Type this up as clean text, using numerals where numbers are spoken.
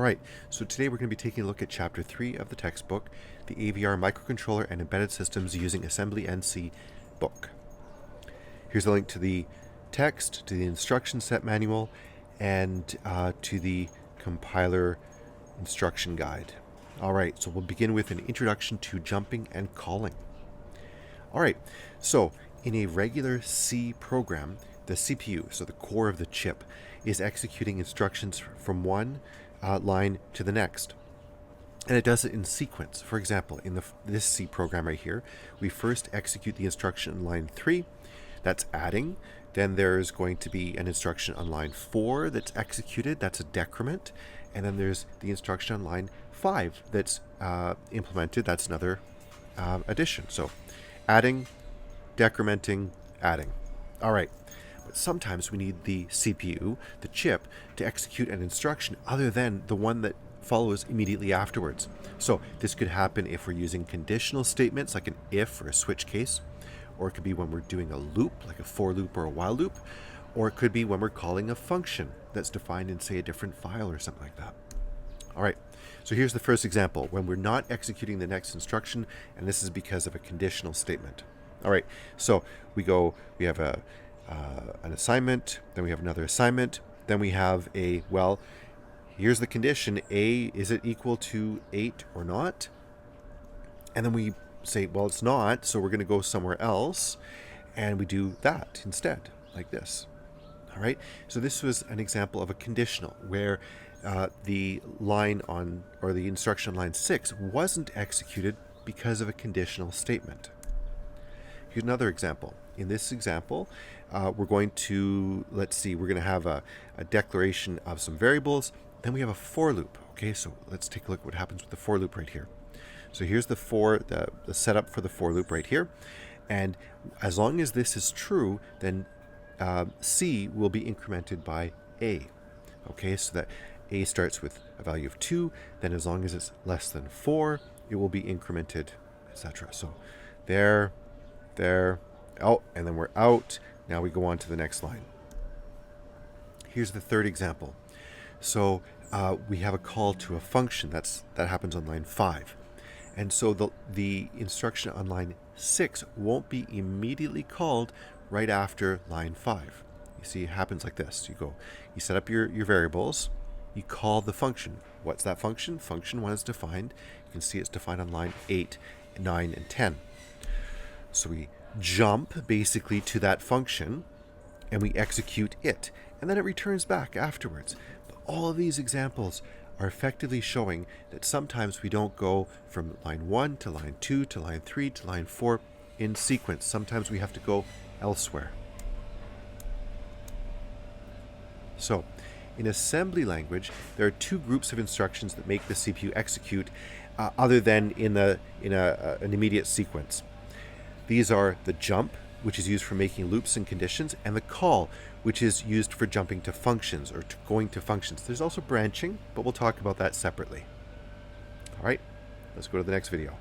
Alright, so today we're going to be taking a look at Chapter 3 of the textbook, the AVR Microcontroller and Embedded Systems Using Assembly NC book. Here's a link to the text, to the instruction set manual, and to the compiler instruction guide. Alright, so we'll begin with an introduction to jumping and calling. Alright, so in a regular C program, the CPU, so the core of the chip, is executing instructions from one line to the next. And it does it in sequence. For example, in this C program right here, we first execute the instruction on line 3, that's adding. Then there's going to be an instruction on line 4 that's executed, that's a decrement. And then there's the instruction on line 5 that's implemented, that's another addition. So adding, decrementing, adding. All right. But sometimes we need the CPU, the chip, to execute an instruction other than the one that follows immediately afterwards. So this could happen if we're using conditional statements like an if or a switch case, or it could be when we're doing a loop like a for loop or a while loop, or it could be when we're calling a function that's defined in, say, a different file or something like that. All right, so here's the first example when we're not executing the next instruction, and this is because of a conditional statement. All right, so we have an assignment, then we have another assignment, then we have here's the condition, A, is it equal to 8 or not? And then we say, well, it's not, so we're going to go somewhere else, and we do that instead, like this. All right, so this was an example of a conditional where the line on, or the instruction on line 6 wasn't executed because of a conditional statement. Here's another example. In this example, we're going to, we're going to have a declaration of some variables. Then we have a for loop. Okay, so let's take a look at what happens with the for loop right here. So here's the setup for the for loop right here. And as long as this is true, then C will be incremented by A. Okay, so that A starts with a value of 2. Then as long as it's less than 4, it will be incremented, etc. So there, oh, and then we're out. Now we go on to the next line. Here's the third example. So we have a call to a function that happens on line 5. And so the instruction on line 6 won't be immediately called right after line 5. You see, it happens like this. You set up your variables, you call the function. What's that function? Function 1 is defined. You can see it's defined on line 8, 9, and 10. So we jump basically to that function and we execute it, and then it returns back afterwards. But all of these examples are effectively showing that sometimes we don't go from line 1 to line 2 to line 3 to line 4 in sequence. Sometimes we have to go elsewhere. So in assembly language, there are two groups of instructions that make the CPU execute other than in an immediate sequence. These are the jump, which is used for making loops and conditions, and the call, which is used for jumping to functions or going to functions. There's also branching, but we'll talk about that separately. All right, let's go to the next video.